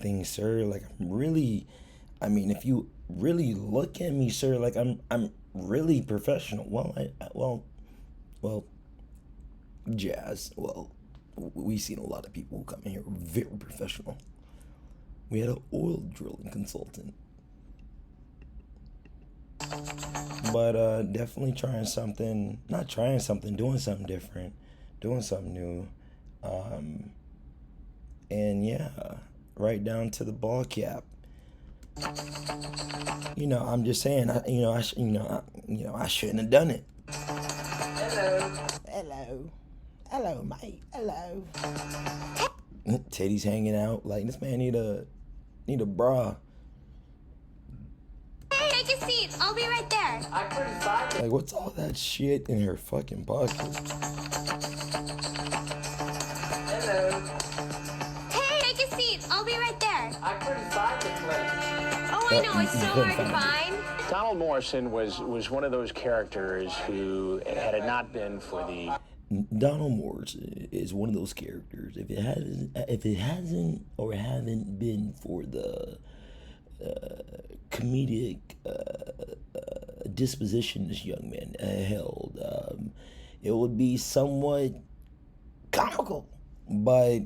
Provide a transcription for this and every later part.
anything, sir. Like, I'm really, I mean, if you really look at me, sir, like I'm really professional. Well, Jazz. Well, we've seen a lot of people who come in here very professional. We had an oil drilling consultant. But definitely trying something, not trying something, doing something different, doing something new. And yeah, right down to the ball cap. I'm just saying, I shouldn't have done it. Hello, mate. Hello. Teddy's hanging out like this man need a bra. Hey, take a seat. I'll be right there. I couldn't find it. Like, what's all that shit in her fucking pocket? Hello. Hey, take a seat. I'll be right there. I couldn't find the place. Oh, I know. It's so hard to find. Donald Morrison was one of those characters who, had it not been for the... Donald Morrison is one of those characters. If it hasn't or haven't been for the comedic disposition this young man held, it would be somewhat comical. But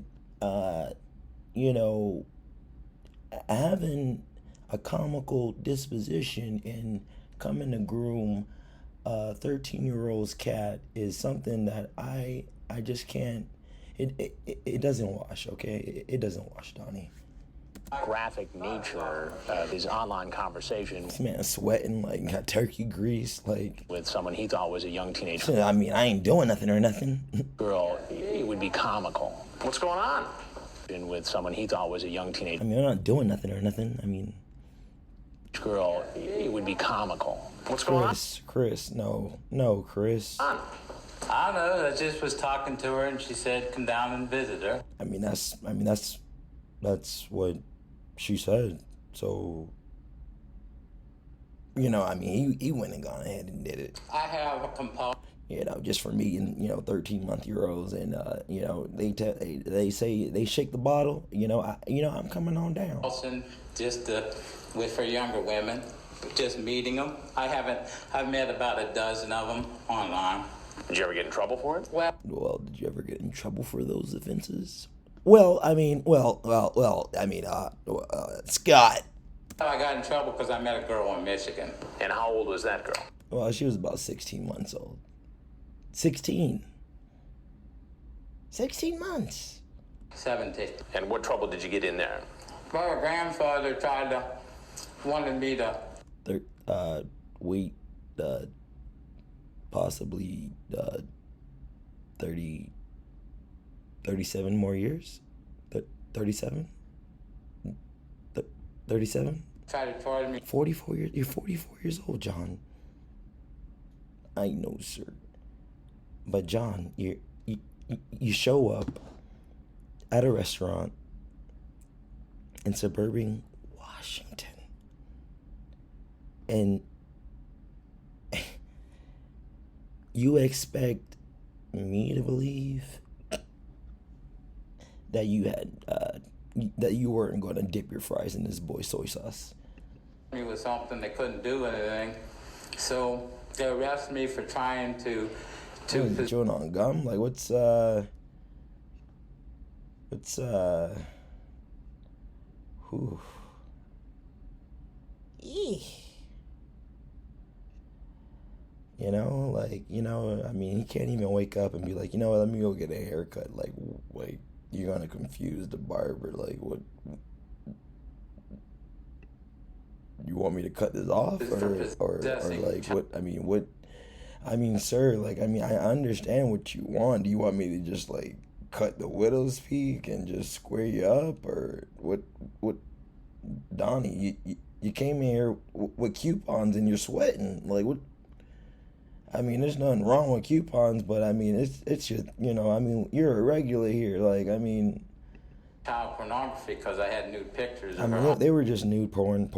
having a comical disposition and coming to groom a 13-year-old's cat is something that I just can't. It doesn't wash, okay? It doesn't wash, Donnie. graphic nature of his online conversation. This man sweating like got turkey grease, like with someone he thought was a young teenager. I mean, I ain't doing nothing or nothing. Girl, it would be comical. What's going on? And with someone he thought was a young teenager. I mean, I'm not doing nothing or nothing. I mean, girl, it would be comical. What's going on? Chris, no, Chris. On. I don't know. I just was talking to her, and she said, "Come down and visit her." I mean, that's what she said. So, I mean, he went and gone ahead and did it. I have a component. Just for meeting, 13-month-year-olds, and they say they shake the bottle. I'm coming on down. Just with for younger women, just meeting them. I've met about a dozen of them online. Did you ever get in trouble for it? Well, did you ever get in trouble for those offenses? Scott. I got in trouble because I met a girl in Michigan. And how old was that girl? Well, she was about 16 months old. 16 months. 17. And what trouble did you get in there? Well, her grandfather wanted me to... Wait, possibly 37 more years? 37? 37? Tried to charge me. 44 years? You're 44 years old, John. I know, sir. But John, you show up at a restaurant in suburban Washington, and you expect me to believe that you had that you weren't going to dip your fries in this boy soy sauce. It was something they couldn't do anything, so they arrested me for trying to chewing on gum. Like what's whew. I mean, he can't even wake up and be like, let me go get a haircut. Like you're gonna confuse the barber. Like, what? You want me to cut this off, or like what? I mean, what? I mean, sir, like, I mean, I understand what you want. Do you want me to just like cut the widow's peak and just square you up, or what? What? Donnie, you came in here with coupons and you're sweating. Like, what? I mean, there's nothing wrong with coupons, but I mean, it's just, I mean, you're a regular here. Like, I mean, child pornography because I had nude pictures. I mean, they were just nude porn,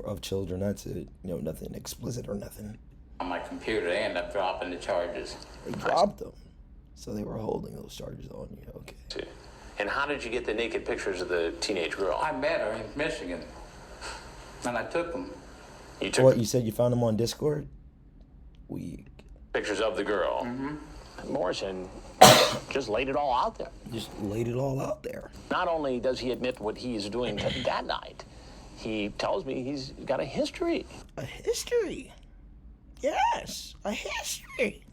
of children. That's it. Nothing explicit or nothing. On my computer, they ended up dropping the charges. They dropped them, so they were holding those charges on you. Okay. And how did you get the naked pictures of the teenage girl? I met her in Michigan, and I took them. You took What, you said you found them on Discord? Weak. pictures of the girl. Morrison just laid it all out there. Just laid it all out there. Not only does he admit what he is doing that night, he tells me he's got a history A history. Yes, a history.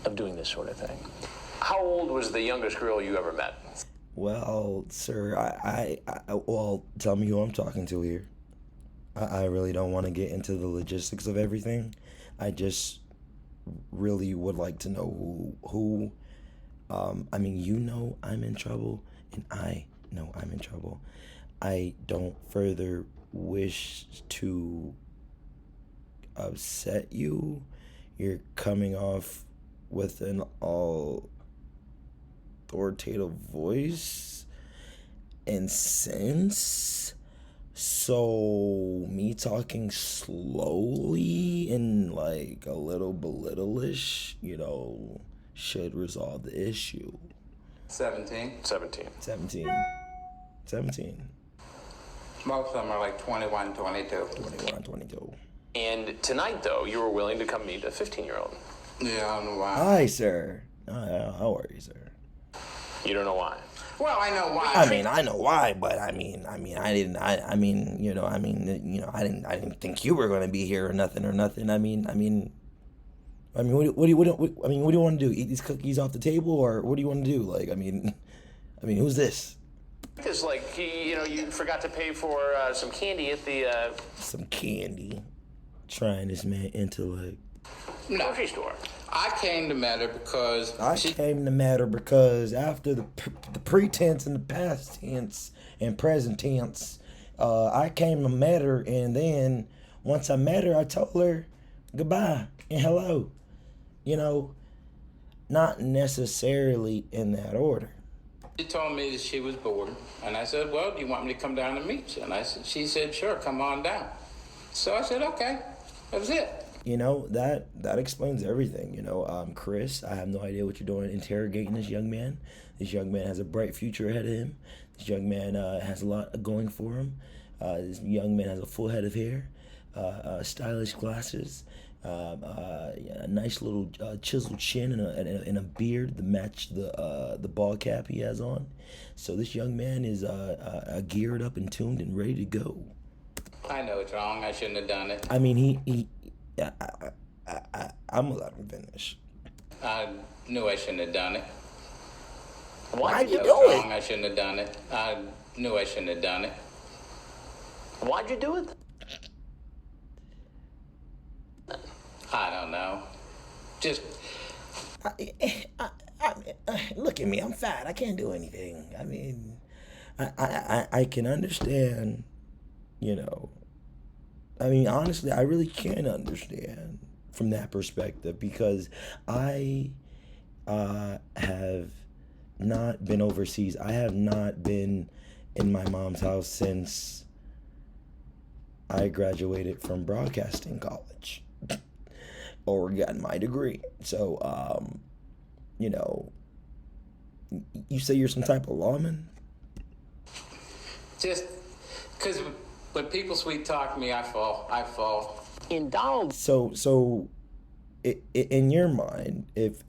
of doing this sort of thing. How old was the youngest girl you ever met? Well, sir, well, tell me who I'm talking to here. I really don't want to get into the logistics of everything. I just really would like to know who, I mean, you know I'm in trouble, and I know I'm in trouble. I don't further wish to upset you. You're coming off with an authoritative voice and sense. So me talking slowly and like a little belittle-ish, should resolve the issue. 17. 17. 17. Most of them are like 21, 22. 21, 22. And tonight, though, you were willing to come meet a 15-year-old. Yeah, I don't know why. Hi, sir. How are you, sir? You don't know why. Well, I know why. I mean, I know why, but I didn't think you were gonna be here or nothing. I mean, what do you want to do? Eat these cookies off the table, or what do you want to do? Like, I mean, who's this? It's like, you forgot to pay for some candy at the Some candy. Trying this man intellect. grocery store. I came to Matter because Came to matter because after the pretense and the past tense and present tense, I came to matter, and then once I met her, I told her goodbye and hello. Not necessarily in that order. she told me that she was bored, and I said, "Well, do you want me to come down and meet you?" And she said, "Sure, come on down." So I said, "Okay." That was it. That explains everything. Chris, I have no idea what you're doing interrogating this young man. This young man has a bright future ahead of him. This young man has a lot going for him. This young man has a full head of hair, stylish glasses, a nice little chiseled chin and a beard to match the ball cap he has on. So this young man is geared up and tuned and ready to go. I know it's wrong. I shouldn't have done it. I mean, I'm gonna let him finish. I knew I shouldn't have done it. Why'd you It do was it? wrong. I shouldn't have done it. I knew I shouldn't have done it. Why'd you do it? I don't know. Just Look at me. I'm fat. I can't do anything. I mean, I can understand. Honestly, I really can understand from that perspective, because I have not been overseas. I have not been in my mom's house since I graduated from broadcasting college or got my degree. So, you say you're some type of lawman? just because when people sweet talk me, I fall. In Donald, So, in your mind, if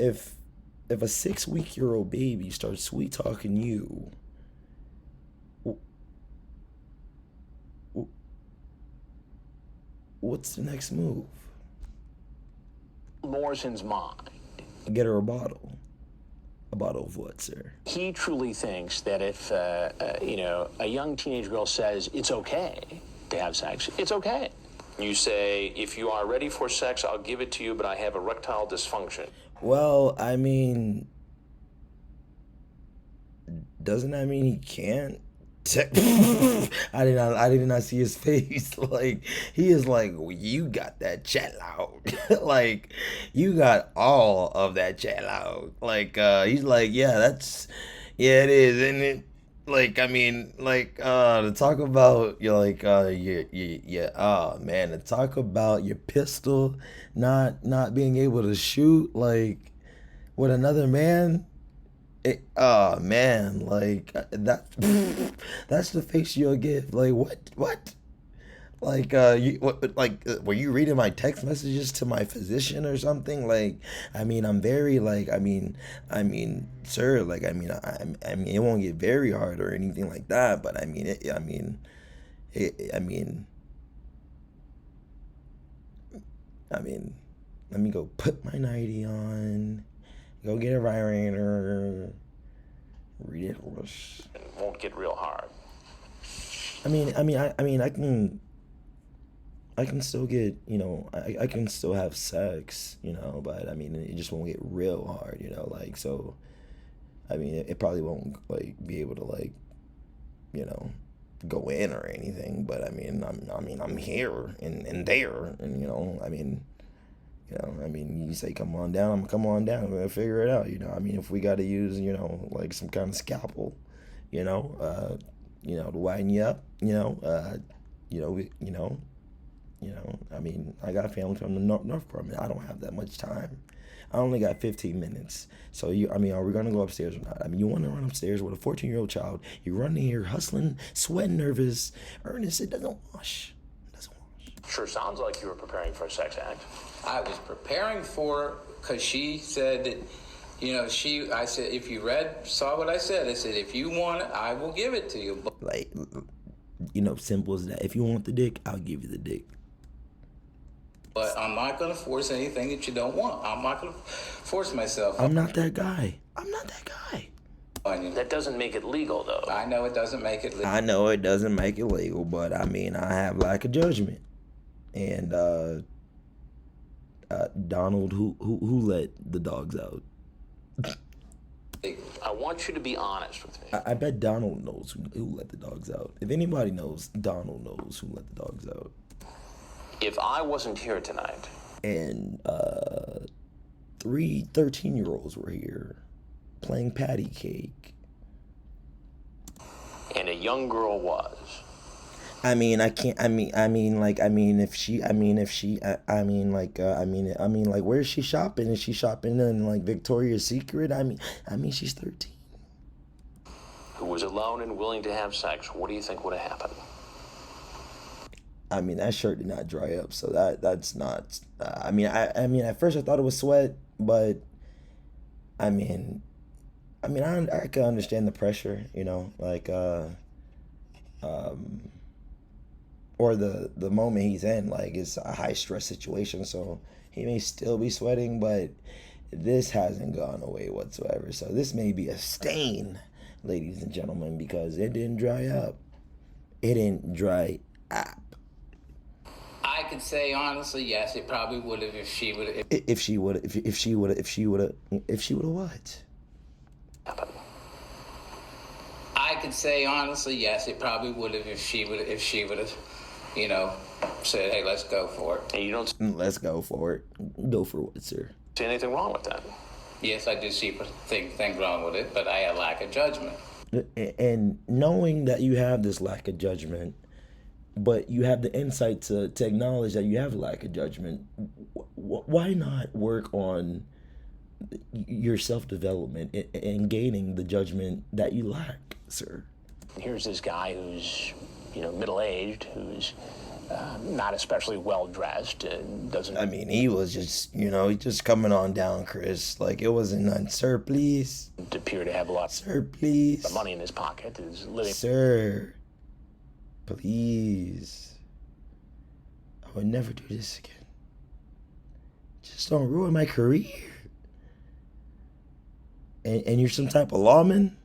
a 6-week-old baby starts sweet talking you, what's the next move? Morrison's mind, Get her a bottle. A bottle of what, sir? he truly thinks that if a young teenage girl says it's okay to have sex, it's okay. You say, if you are ready for sex, I'll give it to you, but I have erectile dysfunction. Well, doesn't that mean he can't? I did not see his face. Like, he is like, you got that chat loud. Like, you got all of that chat loud. Like, he's like, yeah, it is, isn't it? Like, to talk about, you're like, oh man, to talk about your pistol not being able to shoot, like, with another man, Oh man, like that. That's the face you'll give. Like what? Like were you reading my text messages to my physician or something? Like, I mean, I'm very like, sir, like, I mean, it won't get very hard or anything like that, but I mean, let me go put my nightie on, go get a vibrator, read it. It won't get real hard. I can still get, I can still have sex, but I mean, it just won't get real hard, like, so, I mean, it probably won't, like, be able to, like, go in or anything, but I mean, I'm here and there, and, you say, come on down, I'm gonna come on down, we're gonna figure it out, I mean, if we gotta use, like, some kind of scalpel, to widen you up, I mean, I got family from the North Part. I don't have that much time. I only got 15 minutes. So, are we going to go upstairs or not? I mean, you want to run upstairs with a 14-year-old child. You're running here, hustling, sweating, nervous. Ernest, it doesn't wash. Sure sounds like you were preparing for a sex act. I was preparing for, because she said that, I said, if you saw what I said, if you want it, I will give it to you. Like, simple as that. If you want the dick, I'll give you the dick. But I'm not going to force anything that you don't want. I'm not going to force myself. I'm not that guy. That doesn't make it legal, though. I know it doesn't make it legal. I know it doesn't make it legal, but I mean, I have lack of judgment. And Donald, who let the dogs out? I want you to be honest with me. I bet Donald knows who let the dogs out. If anybody knows, Donald knows who let the dogs out. If I wasn't here tonight, and 3 13-year-olds were here playing patty cake, and a young girl was, I mean, I can't. If she, where's she shopping? Is she shopping in like Victoria's Secret? I mean, she's 13. Who was alone and willing to have sex, what do you think would have happened? I mean, that shirt did not dry up, so that's not. I mean, at first I thought it was sweat, but I can understand the pressure, or the moment he's in, like, it's a high stress situation, so he may still be sweating, but this hasn't gone away whatsoever. So this may be a stain, ladies and gentlemen, because it didn't dry up. It didn't dry up. I could say honestly, yes, it probably would have if she would have. If she would have what? I could say honestly, yes, it probably would have if she would have, said, hey, let's go for it. And you don't Let's go for it. Go for what, sir? see anything wrong with that? Yes, I do see things wrong with it, but I had lack of judgment. And knowing that you have this lack of judgment, but you have the insight to acknowledge that you have a lack of judgment, why not work on your self-development and gaining the judgment that you lack, sir? Here's this guy who's, middle-aged, who's not especially well-dressed, and doesn't... I mean, he was just, he's just coming on down, Chris. Like, it wasn't none. Sir, please. appear to have a lot Sir, please. of money in his pocket, is living... Sir, please. I would never do this again. Just don't ruin my career. And you're some type of lawman?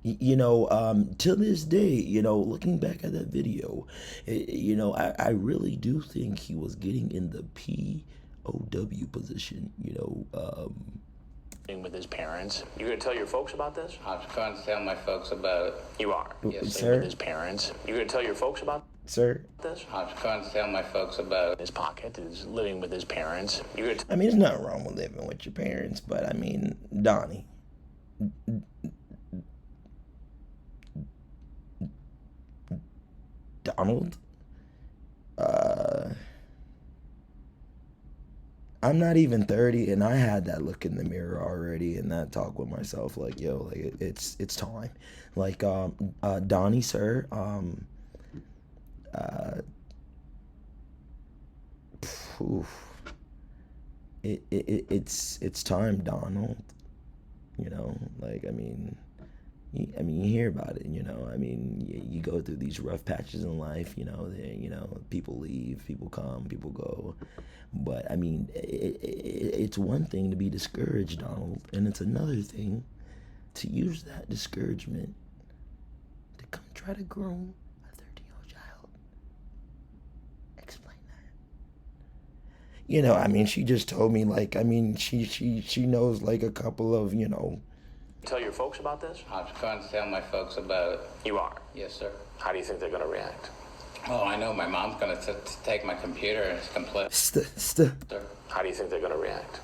To this day, looking back at that video, I really do think he was getting in the POW position, with his parents. You gonna tell your folks about this? I was trying to tell my folks about it. You are? Yes, sir. With his parents. You gonna tell your folks about Sir? this? I was trying to tell my folks about it. His pocket is living with his parents. You gonna I mean, there's nothing wrong with living with your parents, but I mean, Donnie. Donald? I'm not even 30, and I had that look in the mirror already, and that talk with myself, like, yo, like it's time. Like, Donnie, sir, oof, it's time, Donald. You know, like, you hear about it, you know. You go through these rough patches in life, you know. People leave, people come, people go. But it's one thing to be discouraged, Donald, and it's another thing to use that discouragement to come try to groom a 13-year-old child. Explain that. She just told me, like, she knows, like, a couple of, Tell your folks about this? I'm trying to tell my folks about it. You are? Yes, sir. How do you think they're going to react? Oh, I know my mom's going to take my computer and complete. How do you think they're going to react?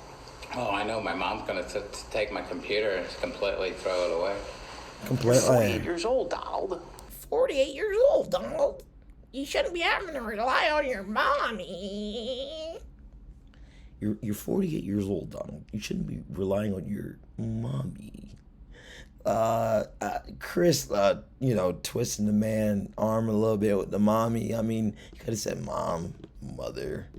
Oh, I know my mom's going to take my computer and completely throw it away. You're 48 years old, Donald. 48 years old, Donald. You shouldn't be having to rely on your mommy. You're 48 years old, Donald. You shouldn't be relying on your mommy. Chris, twisting the man arm a little bit with the mommy. You could have said mom, mother.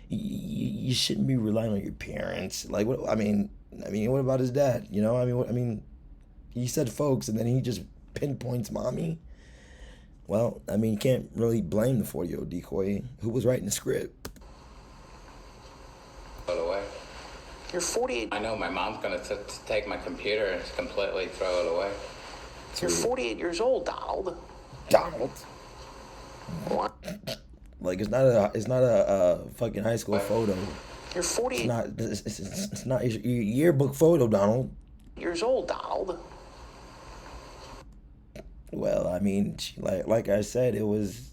You shouldn't be relying on your parents. Like, what? What about his dad? He said folks, and then he just pinpoints mommy. Well, you can't really blame the 40-year-old decoy who was writing the script. Away. You're 48. I know my mom's going to take my computer and completely throw it away. You're 48 years old, Donald. Donald. What? Like, it's not a fucking high school photo. You're 48. It's not your yearbook photo, Donald. Years old, Donald. Well, like I said, it was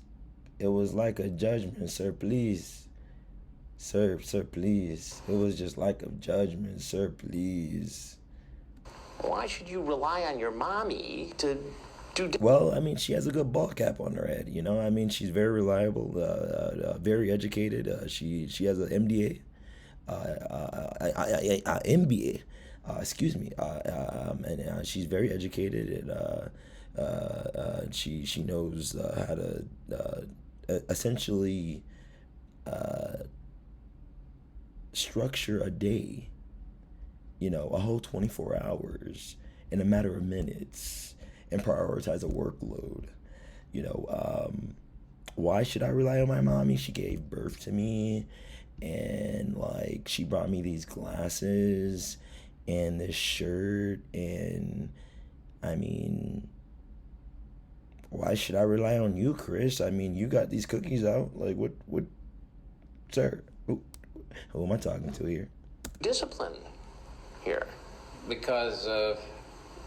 like a judgment, sir. Please. Sir, please. It was just like a judgment, sir, please. Why should you rely on your mommy to do... Well, she has a good ball cap on her head, she's very reliable, very educated. She has an MBA, MBA, excuse me, and she's very educated, and she knows how to essentially structure a day, a whole 24 hours in a matter of minutes, and prioritize a workload. Why should I rely on my mommy? She gave birth to me, and like, she brought me these glasses and this shirt, and why should I rely on you, Chris? You got these cookies out. Like, what, sir? Who am I talking to here? Discipline here. Because of,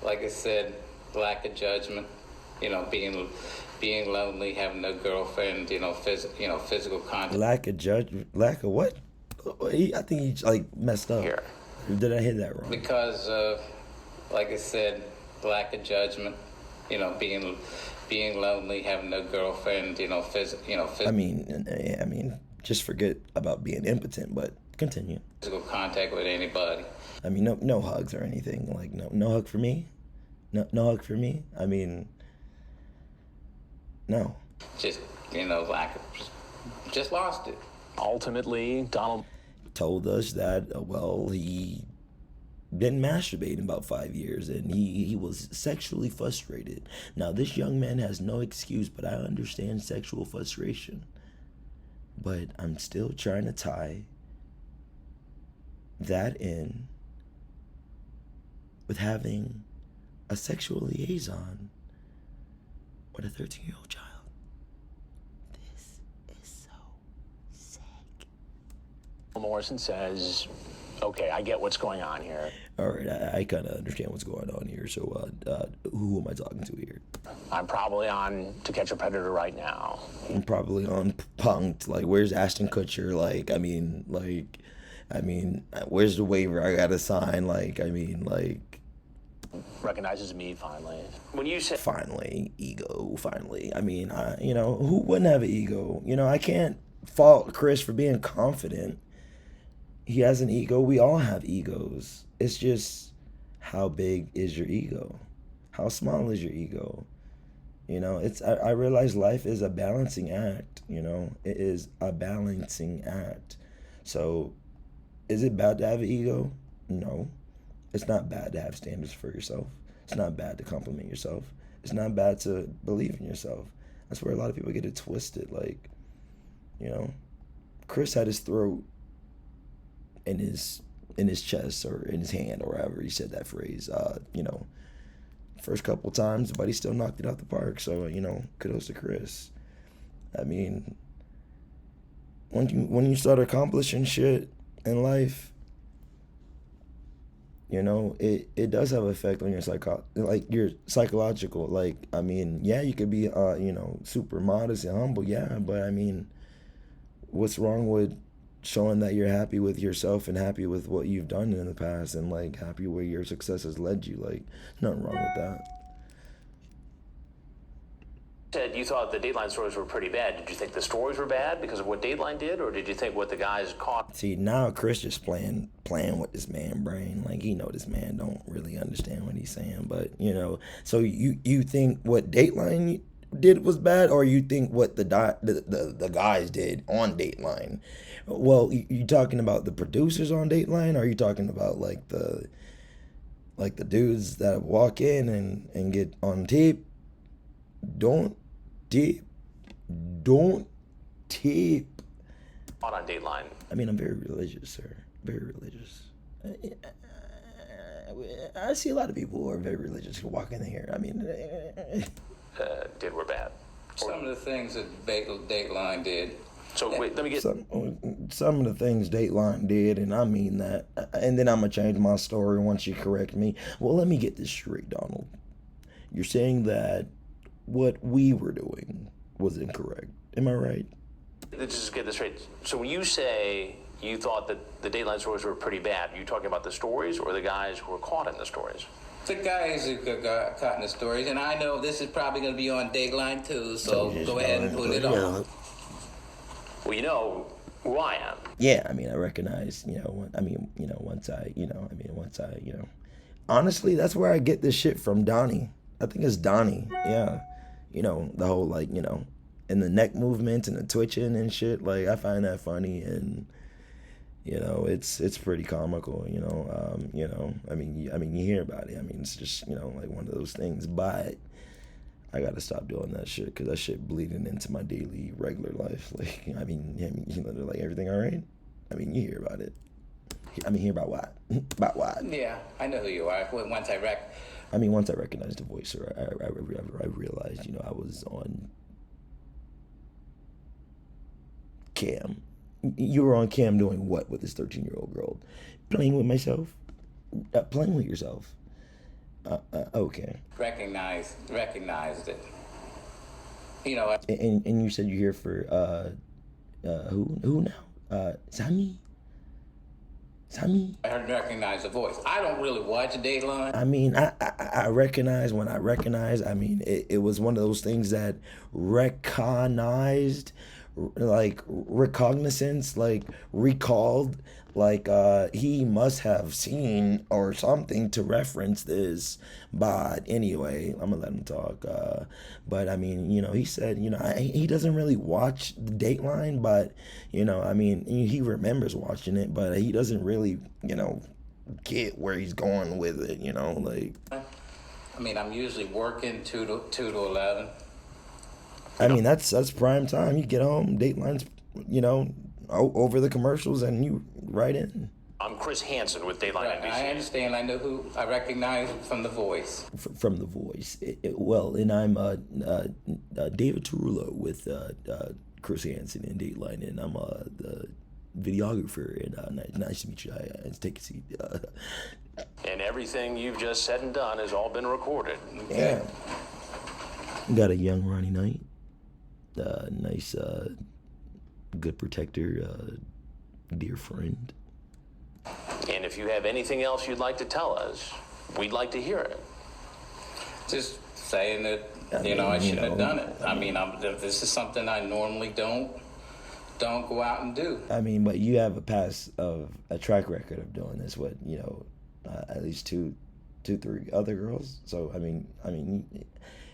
like I said, lack of judgment, being lonely, having no girlfriend, physical contact. Lack of what? I think he like messed up. Here. Or did I hear that wrong? Because of, like I said, lack of judgment, being lonely, having no girlfriend, physical. Just forget about being impotent, but continue. Physical contact with anybody. No hugs or anything. Like, no hug for me. No hug for me. No. Just, lack of, just lost it. Ultimately, Donald told us that, he didn't masturbate in about 5 years, and he was sexually frustrated. Now, this young man has no excuse, but I understand sexual frustration. But I'm still trying to tie that in with having a sexual liaison with a 13-year-old child. This is so sick. Morrison says, okay, I get what's going on here. All right, I kind of understand what's going on here. So, who am I talking to here? I'm probably on To Catch a Predator right now. I'm probably on Punked. Like, where's Ashton Kutcher? Where's the waiver I gotta sign? Recognizes me finally. When you say finally, ego, finally. Who wouldn't have an ego? I can't fault Chris for being confident. he has an ego. We all have egos. It's just, how big is your ego? How small is your ego? You know, I realize life is a balancing act, you know. It is a balancing act. So, is it bad to have an ego? No. It's not bad to have standards for yourself. It's not bad to compliment yourself. It's not bad to believe in yourself. That's where a lot of people get it twisted. Like, you know, Chris had his throat in his chest or in his hand or wherever he said that phrase. You know, first couple times, but he still knocked it out the park. So, you know, kudos to Chris. I mean, when you start accomplishing shit in life, you know, it does have an effect on your your psychological. Like, I mean, yeah, you could be you know, super modest and humble, yeah, but I mean, what's wrong with showing that you're happy with yourself and happy with what you've done in the past and like happy where your success has led you? Like, nothing wrong with that. Said you thought the Dateline stories were pretty bad. Did you think the stories were bad because of what Dateline did, or did you think what the guys caught? See, now Chris just playing with this man brain. Like, he know this man don't really understand what he's saying. But, you know, so you think what Dateline did was bad, or you think what the guys did on Dateline? Well, you talking about the producers on Dateline, or are you talking about like the dudes that walk in and get on tape? Don't tape. On Dateline. I mean, I'm very religious, sir. Very religious. I see a lot of people who are very religious who walk in here. I mean, Did were bad. Some of the things that Dateline did. So wait, let me get some of the things Dateline did, and I mean that. And then I'm gonna change my story once you correct me. Well, let me get this straight, Donald. You're saying that what we were doing was incorrect. Am I right? Let's just get this straight. So when you say you thought that the Dateline stories were pretty bad, are you talking about the stories or the guys who were caught in the stories? The guys who got caught in the stories, and I know this is probably going to be on Dateline too, so go ahead and put it on. Well, you know who I am. Yeah, I mean, I recognize, honestly, that's where I get this shit from, Donnie. I think it's Donnie, yeah. You know, the whole, like, you know, and the neck movements and the twitching and shit, like, I find that funny, and, you know, it's pretty comical, you know, I mean, you hear about it, I mean, it's just, you know, like one of those things, but I gotta stop doing that shit, because that shit bleeding into my daily, regular life, like, I mean, you know, like, everything all right? I mean, you hear about it. I mean, hear about what? About what? Yeah, I know who you are. Once I recognized the voice, or I realized, you know, I was on cam. You were on cam doing what with this 13-year-old girl? Playing with myself? Playing with yourself? Okay. Recognized it. You know. And you said you're here for who now? Sammy. I recognize the voice. I don't really watch Dateline. I mean, I recognize when I recognize. I mean, it was one of those things that recognized, like recognizance, like recalled, like he must have seen or something to reference this. But anyway, I'm gonna let him talk. But I mean, you know, he said, you know, he doesn't really watch the Dateline, but you know, I mean, he remembers watching it, but he doesn't really, you know, get where he's going with it. You know, like. I mean, I'm usually working 2 to 11. I mean, that's prime time. You get home, Dateline's, you know, over the commercials, and you right in. I'm Chris Hansen with Dateline Right, NBC. I understand. I know who I recognize from The Voice. From The Voice. Well, and I'm David Tarullo with Chris Hansen in Dateline, and I'm the videographer. And nice to meet you. Take a seat. And everything you've just said and done has all been recorded. Yeah. Got a young Ronnie Knight. Nice, good protector, dear friend. And if you have anything else you'd like to tell us, we'd like to hear it. Just saying that, I shouldn't have done it. This is something I normally don't don't go out and do. I mean, but you have a track record of doing this with, at least two, three other girls. So I mean,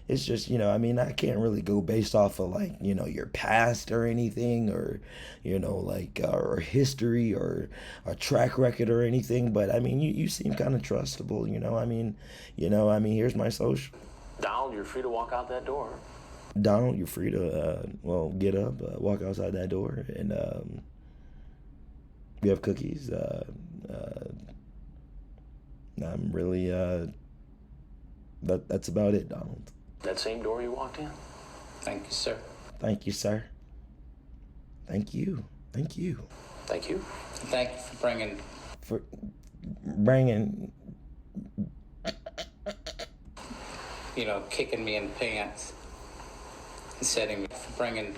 it's just, I can't really go based off of like, your past or anything, or, or history or a track record or anything. But I mean, you seem kind of trustable, here's my social. Donald, you're free to walk out that door. Donald, you're free to, get up, walk outside that door, and we have cookies. I'm really, that's about it, Donald. That same door you walked in? Thank you, sir. Thank you, sir. Thank you. Thank you. Thank you. Thank you for bringing, kicking me in the pants. Setting me for bringing,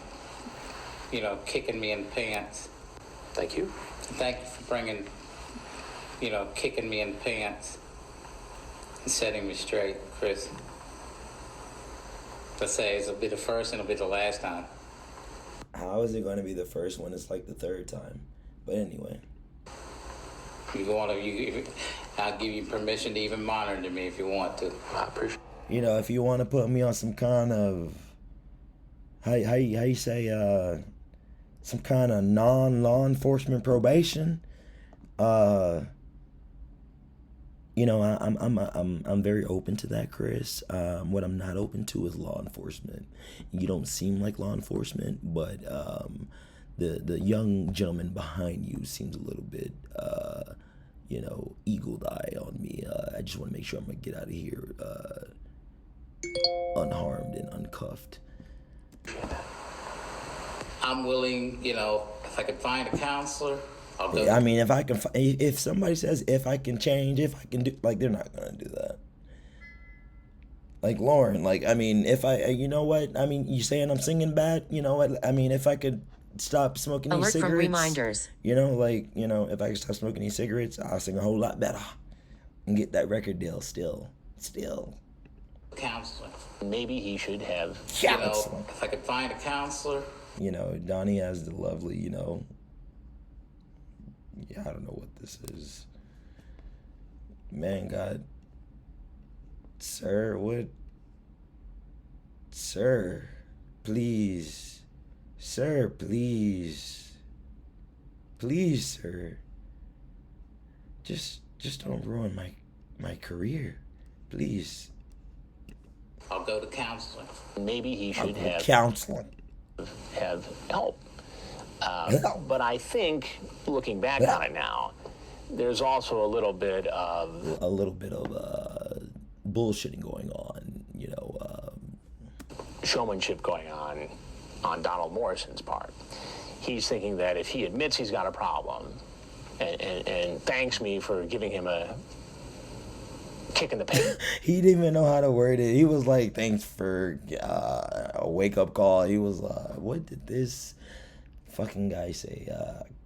kicking me in the pants. Thank you. Thank you for bringing, kicking me in the pants and setting me straight, Chris. Let's say it'll be the first and it'll be the last time. How is it going to be the first one? It's like the third time. But anyway. I'll give you permission to even monitor me if you want to. I appreciate it. If you want to put me on some kind of, how you say, some kind of non-law enforcement probation, I'm very open to that, Chris. What I'm not open to is law enforcement. You don't seem like law enforcement, but the young gentleman behind you seems a little bit, eagle eye on me. I just want to make sure I'm gonna get out of here unharmed and uncuffed. I'm willing, if I could find a counselor, I'll go. I mean, if somebody says if I can change, if I can do, like, they're not gonna do that. Like Lauren, if you saying I'm singing bad, if I could stop smoking these cigarettes. Alert from reminders. If I could stop smoking these cigarettes, I'll sing a whole lot better and get that record deal still. Counselor. Maybe he should have. If I could find a counselor. Donnie has the lovely, I don't know what this is. Man, God. Sir, what? Sir, please. Sir, please. Please, sir. Just don't ruin my career. Please. I'll go to counseling. Maybe he should have counseling. Have help. But I think, looking back on it now, there's also a little bit of bullshitting going on, showmanship going on Donald Morrison's part. He's thinking that if he admits he's got a problem and thanks me for giving him a kick in the pants. He didn't even know how to word it. He was like, thanks for a wake-up call. He was what did this fucking guy say?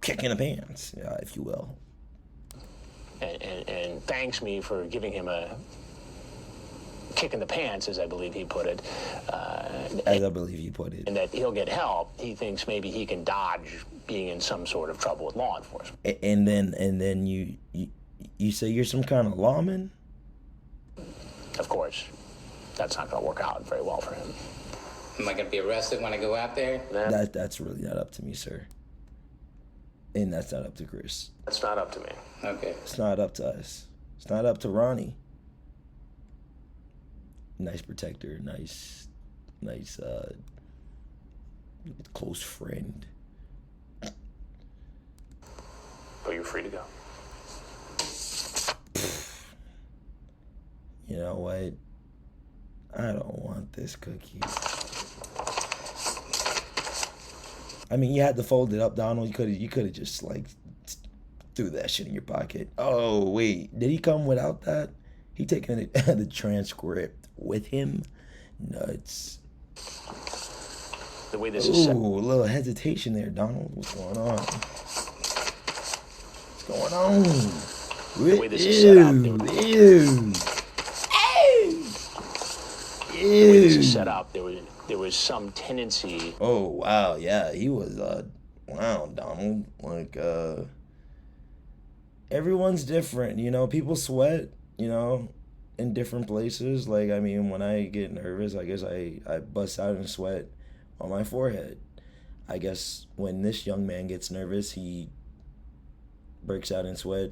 Kick in the pants, if you will. And thanks me for giving him a kick in the pants, as I believe he put it. And that he'll get help. He thinks maybe he can dodge being in some sort of trouble with law enforcement. And then you say you're some kind of lawman? Of course, that's not going to work out very well for him. Am I going to be arrested when I go out there? That's really not up to me, sir. And that's not up to Chris. That's not up to me. Okay. It's not up to us. It's not up to Ronnie. Nice protector, nice close friend. But you're free to go. You know what? I don't want this cookie. I mean, you had to fold it up, Donald. You could have just threw that shit in your pocket. Oh wait, did he come without that? He taking the transcript with him? Nuts. The way this is set. Ooh, a little hesitation there, Donald. What's going on? What's going on? The way this is set up. Ew. The way this is set up, there was some tendency. Oh wow, yeah, he was wow, Donald, like, everyone's different, you know, people sweat, you know, in different places. Like, I mean, when I get nervous, I guess I bust out in sweat on my forehead. I guess when this young man gets nervous, he breaks out in sweat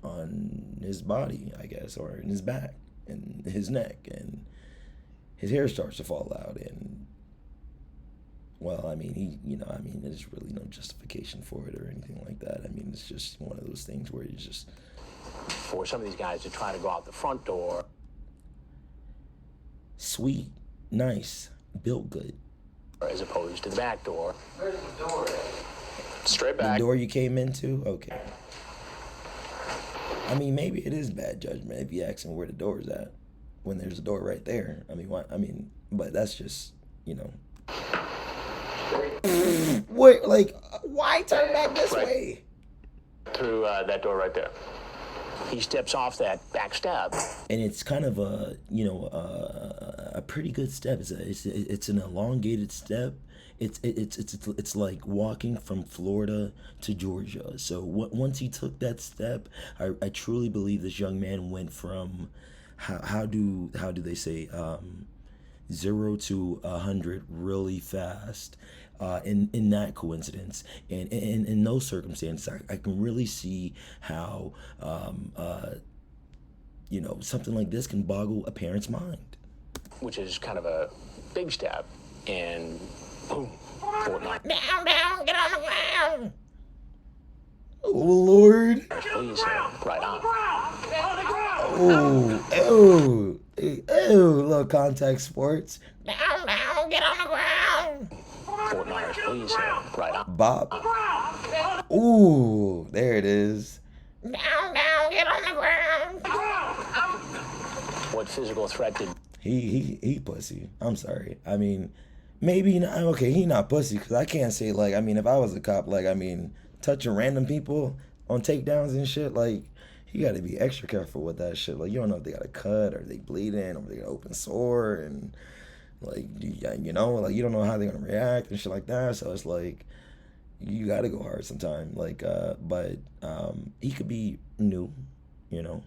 on his body, I guess, or in his back and his neck, and his hair starts to fall out. And well, I mean, there's really no justification for it or anything like that. I mean, it's just one of those things where you just, For some of these guys to try to go out the front door. sweet, nice, built good. As opposed to the back door. Where's the door at? Straight The back. door you came into? Okay. I mean, maybe it is bad judgment if you ask him where the door is at when there's a door right there. I mean, why? I mean, but that's just, you know. Wait, like, why turn back this way? Through that door right there. He steps off that back step. And it's kind of a, you know, a pretty good step. It's an elongated step. It's like walking from Florida to Georgia. So once he took that step, I truly believe this young man went from how do they say 0 to 100 really fast. In that coincidence, and in those circumstances, I can really see how you know, something like this can boggle a parent's mind. Which is kind of a big step. And boom. Fortnite. Down, get on the ground. Oh Lord! Please, right on. Oh, little contact sports. Down, get on the ground. Fortnite, please, right on. Bop. Ooh, there it is. Down, get on the ground. What physical threat did He pussy. I'm sorry. I mean, maybe not. Okay, he not pussy because I can't say, like, I mean, if I was a cop, like, I mean, touching random people on takedowns and shit, like, you got to be extra careful with that shit. Like, you don't know if they got a cut or they bleeding or they got an open sore, and like, you know, like, you don't know how they're gonna react and shit like that. So it's like, you gotta go hard sometime. Like, but he could be new, you know.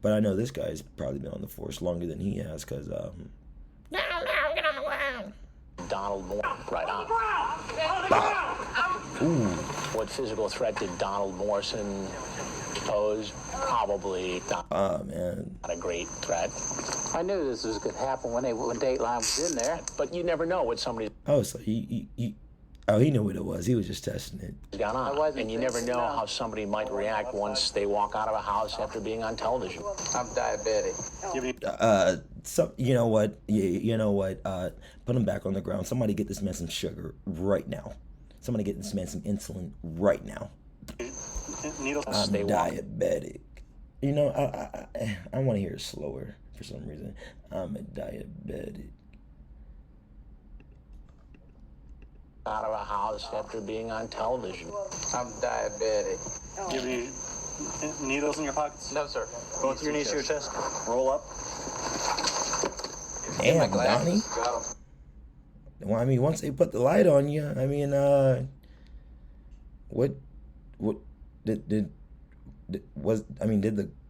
But I know this guy's probably been on the force longer than he has, cause Down, get on the ground. Donald Moore, right on. ooh, What physical threat did Donald Morrison pose? Probably not man. a great threat. I knew this was going to happen when Dateline was in there. But you never know what somebody's Oh, so he knew what it was. He was just testing it. got on. wasn't And you never thinking, know no. how somebody might react once they walk out of a house after being on television. I'm diabetic. So you know what? You know what? Put him back on the ground. Somebody get this man some sugar right now. Somebody get this man some insulin right now. I'm They walk. diabetic. You know, I want to hear it slower for some reason. I'm a diabetic. Out of a house after being on television. I'm diabetic. Do you have any needles in your pockets? No, sir. Go through your knees to your chest. Roll up. Damn, Donnie. Glasses. Got 'em. Well, I mean, once they put the light on you, I mean, what did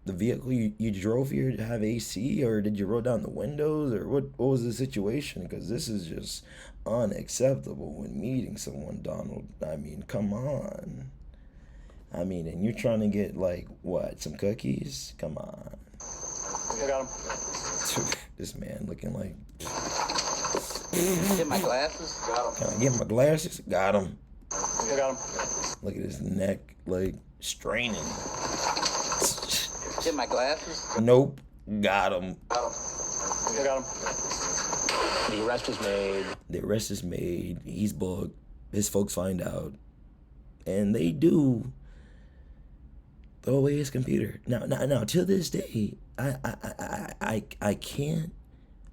the vehicle you drove here have AC, or did you roll down the windows, or what was the situation? Because this is just unacceptable when meeting someone, Donald. I mean, come on. I mean, and you're trying to get, like, what, some cookies? Come on. I got him. This man looking like, Get my glasses. Got 'em. can I get my glasses? Got him. I got him. Look at his neck, like, straining. Get my glasses. Nope. Got him. Got 'em. I got him. The arrest is made. The arrest is made. He's booked. His folks find out, and they do throw away his computer. Now, to this day, I can't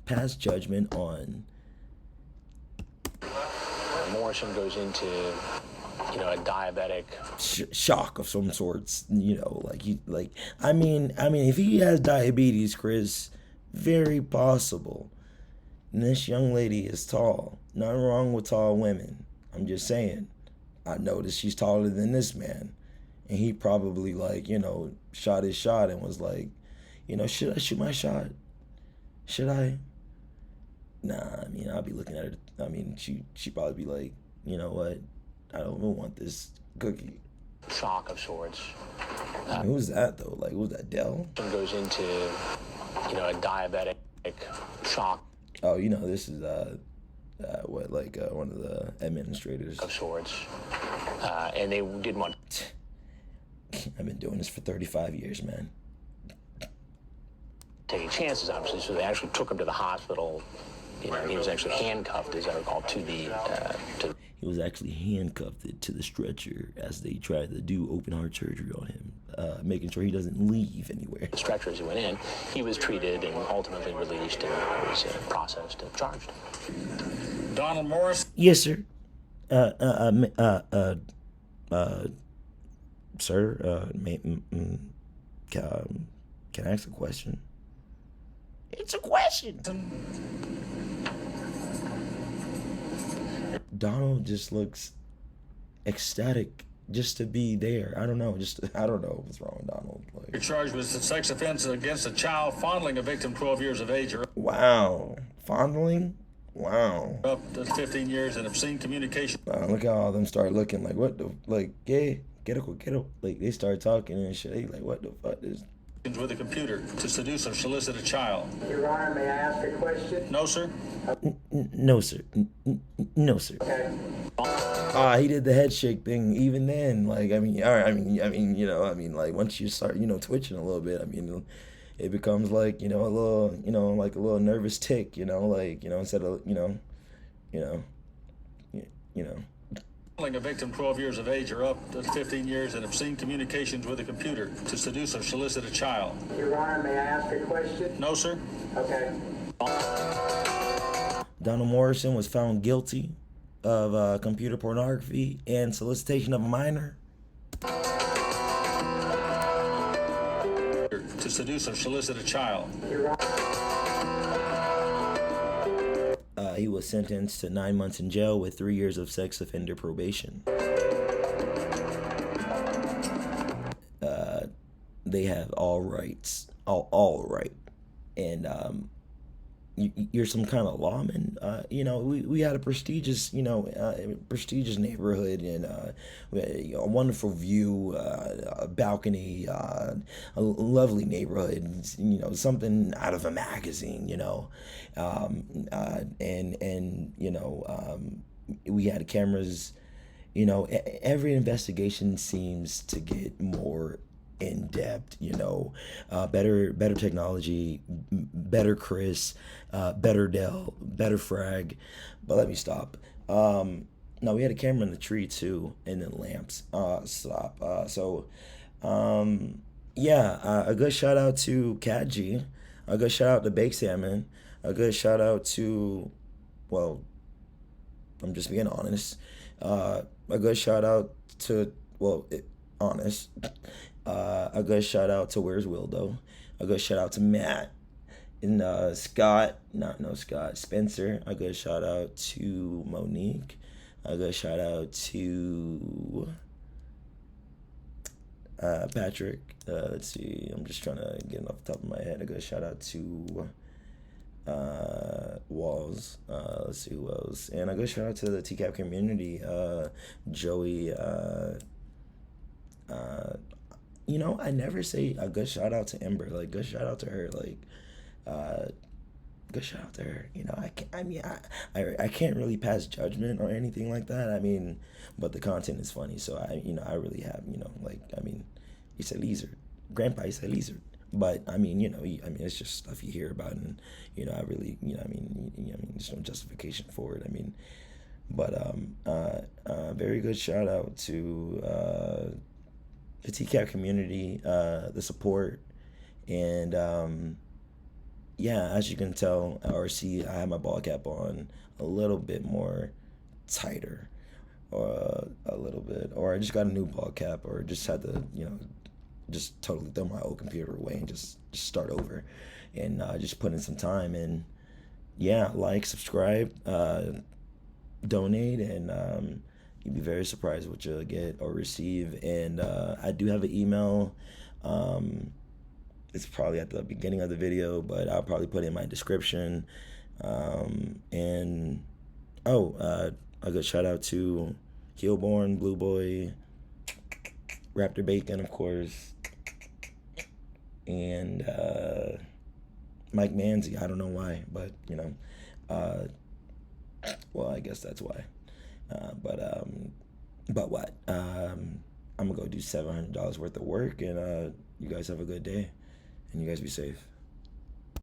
pass judgment on. Morrison goes into, a diabetic. Shock of some sorts, I mean, if he has diabetes, Chris, very possible. And this young lady is tall. Nothing wrong with tall women. I'm just saying. I noticed she's taller than this man. And he probably, like, you know, shot his shot and was like, you know, should I shoot my shot? Should I? Nah, I mean, I'll be looking at her. I mean, she probably be like, you know what? I don't want this cookie. Shock of sorts. Who's that, though? Like, who's that, Dell? Goes into, you know, a diabetic shock Oh, you know, this is, one of the administrators. of sorts. And they didn't want I've been doing this for 35 years, man. taking chances, obviously, so they actually took him to the hospital. You know, he was actually handcuffed, as I recall, to the He was actually handcuffed to the stretcher as they tried to do open heart surgery on him, making sure he doesn't leave anywhere. stretcher as he went in. He was treated and ultimately released and was processed and charged. Donald Morris. Yes, sir. Sir, can I ask a question? It's a question. Donald just looks ecstatic just to be there. I don't know. I don't know what's wrong with Donald. You're Like, charged with a sex offense against a child fondling a victim 12 years of age or wow, fondling. Wow. up to 15 years and obscene communication Look how all of them start looking like, what the, like, yeah, get it. Like, they start talking and shit. They like, what the fuck is? with a computer to seduce or solicit a child. Your Honor, may I ask a question? No, sir. No, sir. No, sir. Okay. He did the head shake thing. Even then, like, I mean, all right, you know, like, once you start, you know, twitching a little bit, I mean, it becomes like, you know, a little, you know, like a little nervous tick, you know, like, you know, instead of, you know. Fondling a victim 12 years of age or up to 15 years and obscene communications with a computer to seduce or solicit a child. Your Honor, may I ask a question? No, sir. Okay. Donald Morrison was found guilty of computer pornography and solicitation of a minor. To seduce or solicit a child. Your Honor. He was sentenced to 9 months in jail with 3 years of sex offender probation. They have all rights, all right, and you're some kind of lawman. You know, we had a prestigious, prestigious neighborhood, and we had a wonderful view, a balcony, a lovely neighborhood. You know, something out of a magazine. You know, we had cameras. You know, every investigation seems to get more in depth, you know, better technology, better Chris, better Dell, better Frag. But let me stop. No, we had a camera in the tree too, and then lamps. A good shout out to Cat G, a good shout out to Baked Salmon, a good shout out to, well, I'm just being honest. A good shout out to, honest. A good shout out to Where's Wildo. A good shout out to Matt and Scott. Spencer. A good shout out to Monique. A good shout out to Patrick. Let's see. I'm just trying to get it off the top of my head. A good shout out to Walls. Let's see who else. And a good shout out to the TCAP community. Joey. You know, I never say a good shout out to Ember. Like, good shout out to her. Like, good shout out to her. You know, I can't really pass judgment or anything like that. I mean, but the content is funny, so I really have, he said lizard. Grandpa, he said lizard. But I mean, it's just stuff you hear about, and I really, there's no justification for it. I mean, but very good shout out to the TCAP community, the support, and as you can tell or see, I have my ball cap on a little bit more tighter, or a little bit, or I just got a new ball cap, or just had to, just totally throw my old computer away and just start over, and just put in some time, and like, subscribe, donate, and you'd be very surprised what you'll get or receive. And I do have an email. It's probably at the beginning of the video, but I'll probably put it in my description. And a good shout out to Heelborn, Blue Boy, Raptor Bacon, of course, and Mike Manzi. I don't know why, but you know, well, I guess that's why. But what? I'm gonna go do $700 worth of work, and you guys have a good day, and you guys be safe.